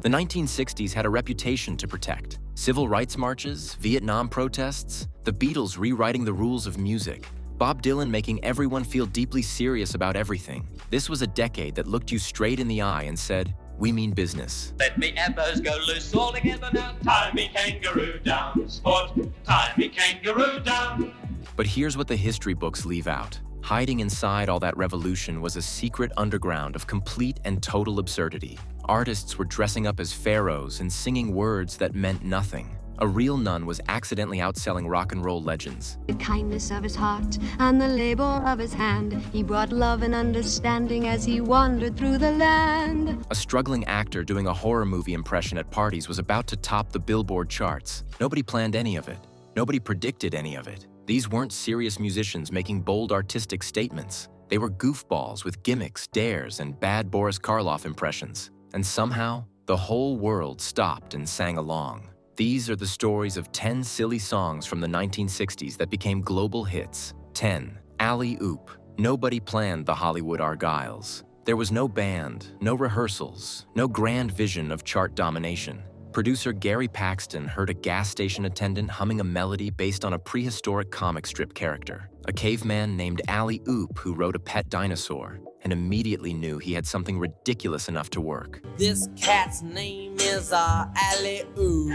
The 1960s had a reputation to protect. Civil rights marches, Vietnam protests, the Beatles rewriting the rules of music, Bob Dylan making everyone feel deeply serious about everything. This was a decade that looked you straight in the eye and said, "We mean business." Let me ebbers go loose all together now. Tie me kangaroo down, sport. Tie me kangaroo down. But here's what the history books leave out. Hiding inside all that revolution was a secret underground of complete and total absurdity. Artists were dressing up as pharaohs and singing words that meant nothing. A real nun was accidentally outselling rock and roll legends. The kindness of his heart and the labor of his hand, he brought love and understanding as he wandered through the land. A struggling actor doing a horror movie impression at parties was about to top the Billboard charts. Nobody planned any of it. Nobody predicted any of it. These weren't serious musicians making bold artistic statements. They were goofballs with gimmicks, dares, and bad Boris Karloff impressions. And somehow, the whole world stopped and sang along. These are the stories of 10 silly songs from the 1960s that became global hits. 10. Alley Oop. Nobody planned the Hollywood Argyles. There was no band, no rehearsals, no grand vision of chart domination. Producer Gary Paxton heard a gas station attendant humming a melody based on a prehistoric comic strip character, a caveman named Alley Oop who rode a pet dinosaur, and immediately knew he had something ridiculous enough to work. This cat's name is Alley Oop.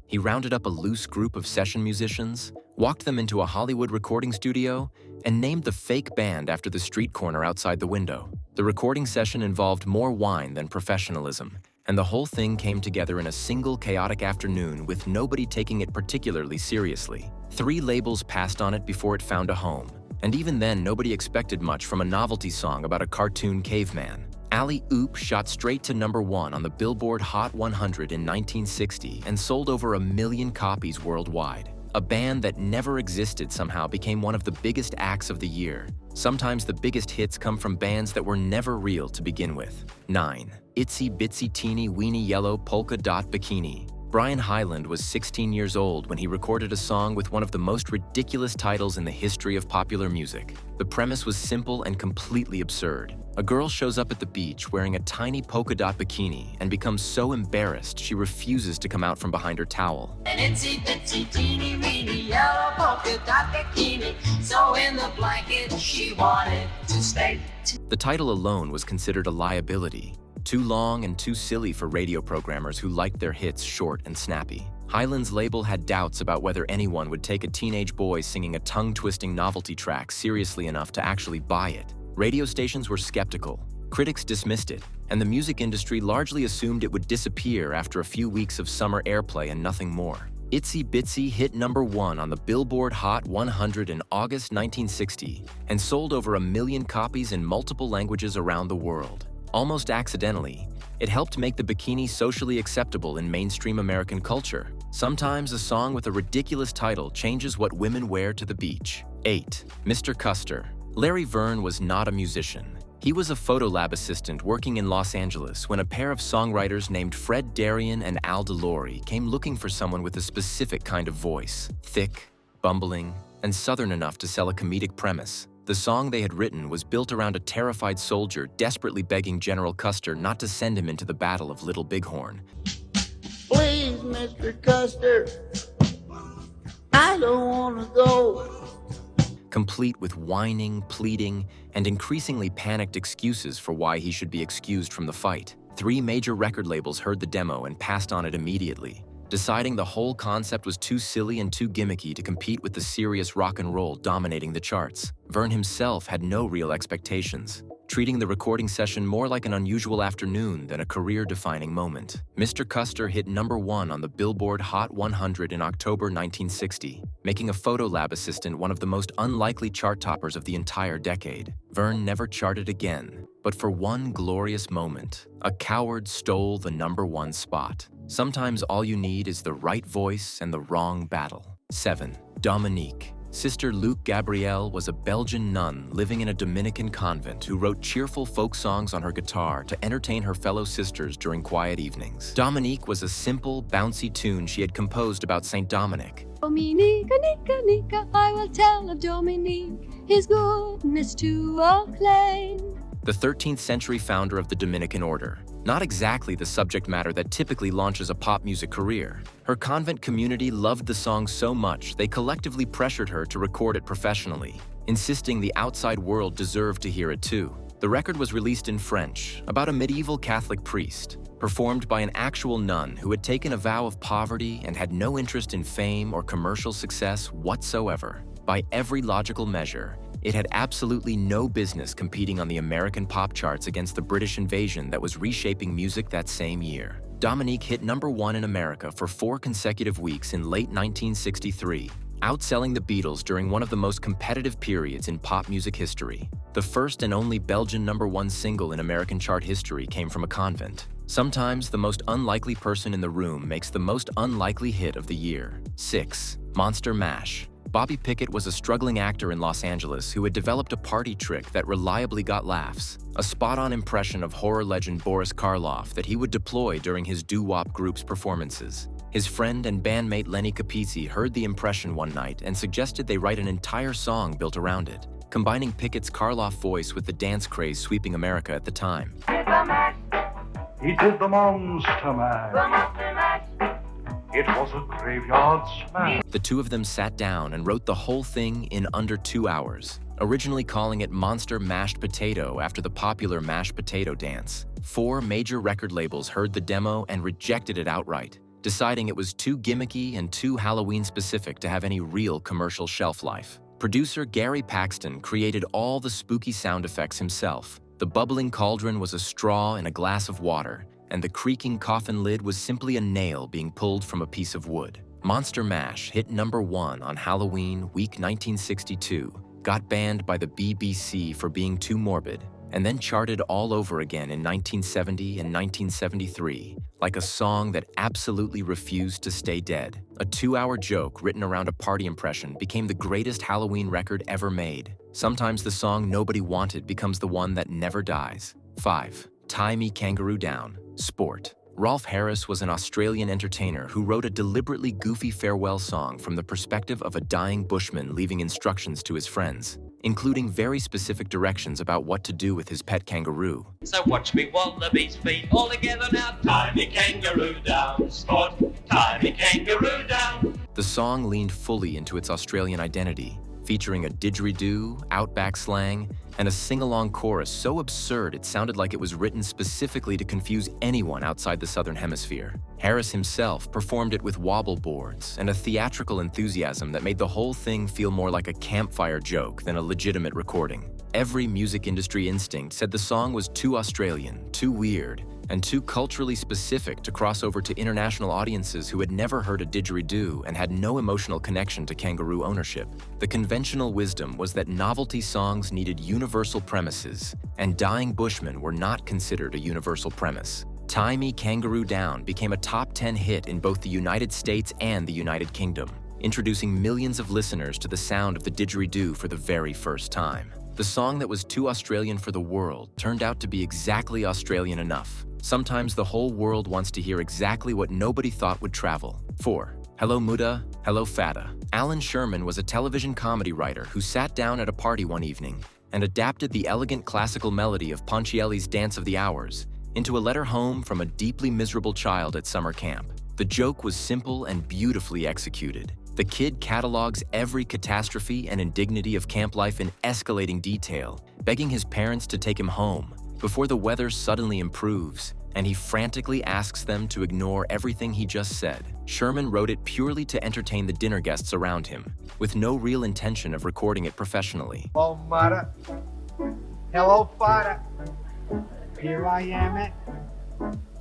He rounded up a loose group of session musicians, walked them into a Hollywood recording studio, and named the fake band after the street corner outside the window. The recording session involved more wine than professionalism, and the whole thing came together in a single chaotic afternoon with nobody taking it particularly seriously. 3 labels passed on it before it found a home, and even then nobody expected much from a novelty song about a cartoon caveman. Alley Oop shot straight to #1 on the Billboard Hot 100 in 1960 and sold over 1 million copies worldwide. A band that never existed somehow became one of the biggest acts of the year. Sometimes the biggest hits come from bands that were never real to begin with. 9. Itsy Bitsy Teeny Weeny Yellow Polka Dot Bikini. Brian Hyland was 16 years old when he recorded a song with one of the most ridiculous titles in the history of popular music. The premise was simple and completely absurd. A girl shows up at the beach wearing a tiny polka dot bikini and becomes so embarrassed she refuses to come out from behind her towel. An itsy bitsy teeny weeny yellow polka dot bikini, so in the blanket she wanted to stay. The title alone was considered a liability. Too long and too silly for radio programmers who liked their hits short and snappy. Hyland's label had doubts about whether anyone would take a teenage boy singing a tongue-twisting novelty track seriously enough to actually buy it. Radio stations were skeptical. Critics dismissed it, and the music industry largely assumed it would disappear after a few weeks of summer airplay and nothing more. Itsy Bitsy hit #1 on the Billboard Hot 100 in August 1960 and sold over 1 million copies in multiple languages around the world. Almost accidentally, it helped make the bikini socially acceptable in mainstream American culture. Sometimes a song with a ridiculous title changes what women wear to the beach. 8. Mr. Custer. Larry Verne was not a musician. He was a photolab assistant working in Los Angeles when a pair of songwriters named Fred Darien and Al DeLory came looking for someone with a specific kind of voice, thick, bumbling, and southern enough to sell a comedic premise. The song they had written was built around a terrified soldier desperately begging General Custer not to send him into the Battle of Little Bighorn. Please, Mr. Custer, I don't want to go. Complete with whining, pleading, and increasingly panicked excuses for why he should be excused from the fight. 3 major record labels heard the demo and passed on it immediately, deciding the whole concept was too silly and too gimmicky to compete with the serious rock and roll dominating the charts. Verne himself had no real expectations, treating the recording session more like an unusual afternoon than a career-defining moment. Mr. Custer hit #1 on the Billboard Hot 100 in October 1960, making a photolab assistant one of the most unlikely chart toppers of the entire decade. Verne never charted again, but for one glorious moment, a coward stole the #1 spot. Sometimes all you need is the right voice and the wrong battle. 7. Dominique. Sister Luke Gabrielle was a Belgian nun living in a Dominican convent who wrote cheerful folk songs on her guitar to entertain her fellow sisters during quiet evenings. Dominique was a simple, bouncy tune she had composed about Saint Dominic. Dominica, Nica, Nica, I will tell of Dominique, his goodness to acclaim. the 13th century founder of the Dominican order. Not exactly the subject matter that typically launches a pop music career. Her convent community loved the song so much they collectively pressured her to record it professionally, insisting the outside world deserved to hear it too. The record was released in French, about a medieval Catholic priest, performed by an actual nun who had taken a vow of poverty and had no interest in fame or commercial success whatsoever. By every logical measure, it had absolutely no business competing on the American pop charts against the British invasion that was reshaping music that same year. Dominique hit #1 in America for 4 consecutive weeks in late 1963, outselling the Beatles during one of the most competitive periods in pop music history. The first and only Belgian #1 single in American chart history came from a convent. Sometimes the most unlikely person in the room makes the most unlikely hit of the year. 6. Monster Mash. Bobby Pickett was a struggling actor in Los Angeles who had developed a party trick that reliably got laughs, a spot-on impression of horror legend Boris Karloff that he would deploy during his doo-wop group's performances. His friend and bandmate Lenny Capizzi heard the impression one night and suggested they write an entire song built around it, combining Pickett's Karloff voice with the dance craze sweeping America at the time. He did the monster mash. It was a graveyard smash. The two of them sat down and wrote the whole thing in under 2 hours, originally calling it Monster Mashed Potato after the popular mashed potato dance. 4 major record labels heard the demo and rejected it outright, deciding it was too gimmicky and too Halloween-specific to have any real commercial shelf life. Producer Gary Paxton created all the spooky sound effects himself. The bubbling cauldron was a straw in a glass of water, and the creaking coffin lid was simply a nail being pulled from a piece of wood. Monster Mash hit #1 on Halloween week 1962, got banned by the BBC for being too morbid, and then charted all over again in 1970 and 1973, like a song that absolutely refused to stay dead. A 2-hour joke written around a party impression became the greatest Halloween record ever made. Sometimes the song nobody wanted becomes the one that never dies. 5. Tie Me Kangaroo Down. Sport. Rolf Harris was an Australian entertainer who wrote a deliberately goofy farewell song from the perspective of a dying bushman leaving instructions to his friends, including very specific directions about what to do with his pet kangaroo. So watch me wallabies feet all together now. Tie me kangaroo down, sport. Tie me kangaroo down. The song leaned fully into its Australian identity, featuring a didgeridoo, outback slang, and a sing-along chorus so absurd it sounded like it was written specifically to confuse anyone outside the Southern Hemisphere. Harris himself performed it with wobble boards and a theatrical enthusiasm that made the whole thing feel more like a campfire joke than a legitimate recording. Every music industry instinct said the song was too Australian, too weird, and too culturally specific to cross over to international audiences who had never heard a didgeridoo and had no emotional connection to kangaroo ownership. The conventional wisdom was that novelty songs needed universal premises, and dying bushmen were not considered a universal premise. Tie Me Kangaroo Down became a top 10 hit in both the United States and the United Kingdom, introducing millions of listeners to the sound of the didgeridoo for the very first time. The song that was too Australian for the world turned out to be exactly Australian enough. Sometimes the whole world wants to hear exactly what nobody thought would travel. 4. Hello Muda, Hello Fata. Alan Sherman was a television comedy writer who sat down at a party one evening and adapted the elegant classical melody of Ponchielli's Dance of the Hours into a letter home from a deeply miserable child at summer camp. The joke was simple and beautifully executed. The kid catalogs every catastrophe and indignity of camp life in escalating detail, begging his parents to take him home before the weather suddenly improves, and he frantically asks them to ignore everything he just said. Sherman wrote it purely to entertain the dinner guests around him, with no real intention of recording it professionally. Hello, Mudda. Hello, Fada. Here I am at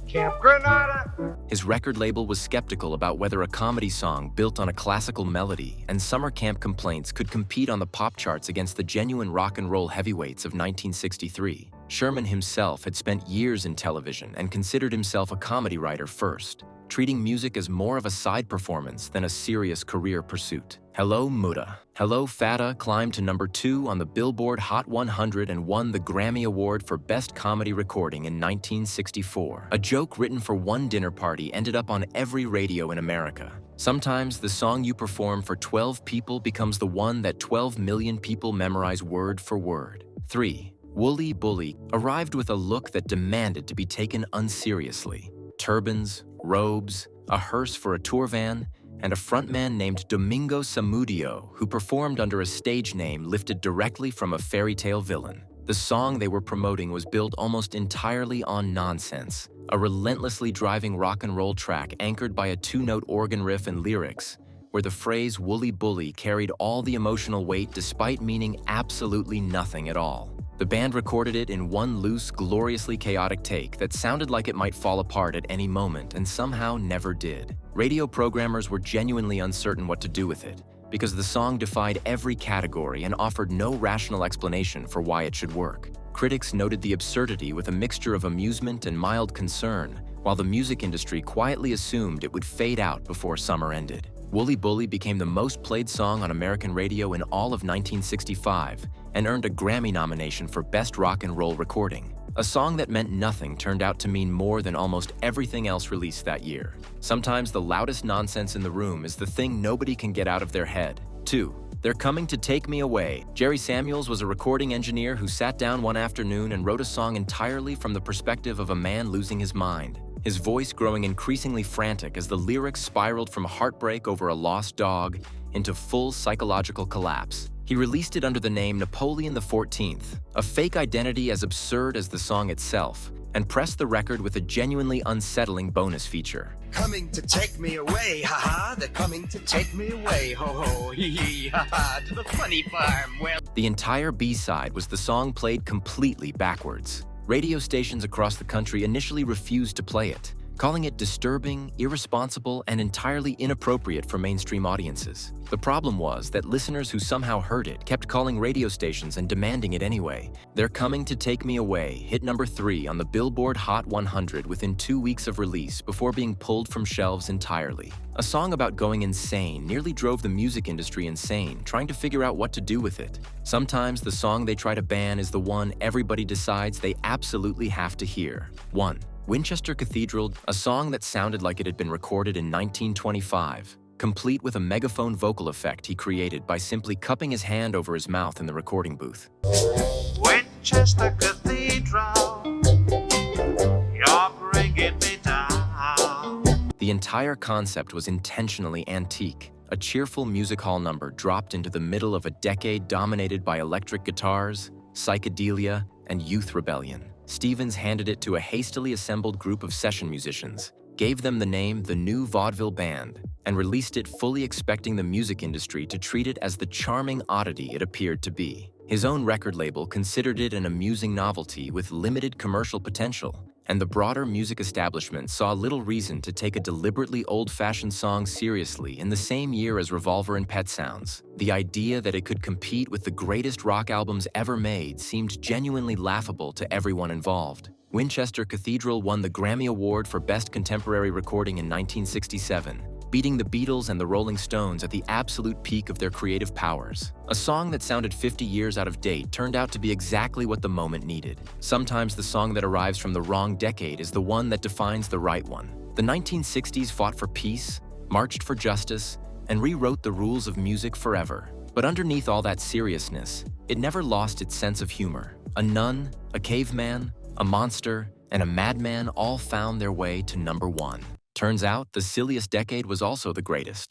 Camp Granada. His record label was skeptical about whether a comedy song built on a classical melody and summer camp complaints could compete on the pop charts against the genuine rock and roll heavyweights of 1963. Sherman himself had spent years in television and considered himself a comedy writer first, treating music as more of a side performance than a serious career pursuit. Hello Muda. Hello Fata climbed to #2 on the Billboard Hot 100 and won the Grammy Award for Best Comedy Recording in 1964. A joke written for one dinner party ended up on every radio in America. Sometimes the song you perform for 12 people becomes the one that 12 million people memorize word for word. 3. Wooly Bully arrived with a look that demanded to be taken unseriously. Turbans, robes, a hearse for a tour van, and a frontman named Domingo Samudio, who performed under a stage name lifted directly from a fairy tale villain. The song they were promoting was built almost entirely on nonsense, a relentlessly driving rock and roll track anchored by a two-note organ riff and lyrics, where the phrase "Wooly Bully" carried all the emotional weight despite meaning absolutely nothing at all. The band recorded it in one loose, gloriously chaotic take that sounded like it might fall apart at any moment and somehow never did. Radio programmers were genuinely uncertain what to do with it, because the song defied every category and offered no rational explanation for why it should work. Critics noted the absurdity with a mixture of amusement and mild concern, while the music industry quietly assumed it would fade out before summer ended. Wooly Bully became the most played song on American radio in all of 1965 and earned a Grammy nomination for Best Rock and Roll Recording. A song that meant nothing turned out to mean more than almost everything else released that year. Sometimes the loudest nonsense in the room is the thing nobody can get out of their head. 2. They're Coming to Take Me Away. Jerry Samuels was a recording engineer who sat down one afternoon and wrote a song entirely from the perspective of a man losing his mind, his voice growing increasingly frantic as the lyrics spiraled from heartbreak over a lost dog into full psychological collapse. He released it under the name Napoleon XIV, a fake identity as absurd as the song itself, and pressed the record with a genuinely unsettling bonus feature. Coming to take me away, ha-ha, they're coming to take me away, ho-ho, hee-hee, ha-ha, to the funny farm, well... The entire B-side was the song played completely backwards. Radio stations across the country initially refused to play it, calling it disturbing, irresponsible, and entirely inappropriate for mainstream audiences. The problem was that listeners who somehow heard it kept calling radio stations and demanding it anyway. They're Coming to Take Me Away hit number 3 on the Billboard Hot 100 within 2 weeks of release before being pulled from shelves entirely. A song about going insane nearly drove the music industry insane, trying to figure out what to do with it. Sometimes the song they try to ban is the one everybody decides they absolutely have to hear. 1. Winchester Cathedral, a song that sounded like it had been recorded in 1925, complete with a megaphone vocal effect he created by simply cupping his hand over his mouth in the recording booth. Winchester Cathedral, you're bringing me down. The entire concept was intentionally antique, a cheerful music hall number dropped into the middle of a decade dominated by electric guitars, psychedelia, and youth rebellion. Stevens handed it to a hastily assembled group of session musicians, gave them the name The New Vaudeville Band, and released it fully expecting the music industry to treat it as the charming oddity it appeared to be. His own record label considered it an amusing novelty with limited commercial potential, and the broader music establishment saw little reason to take a deliberately old-fashioned song seriously in the same year as Revolver and Pet Sounds. The idea that it could compete with the greatest rock albums ever made seemed genuinely laughable to everyone involved. Winchester Cathedral won the Grammy Award for Best Contemporary Recording in 1967, beating the Beatles and the Rolling Stones at the absolute peak of their creative powers. A song that sounded 50 years out of date turned out to be exactly what the moment needed. Sometimes the song that arrives from the wrong decade is the one that defines the right one. The 1960s fought for peace, marched for justice, and rewrote the rules of music forever. But underneath all that seriousness, it never lost its sense of humor. A nun, a caveman, a monster, and a madman all found their way to number 1. Turns out, the silliest decade was also the greatest.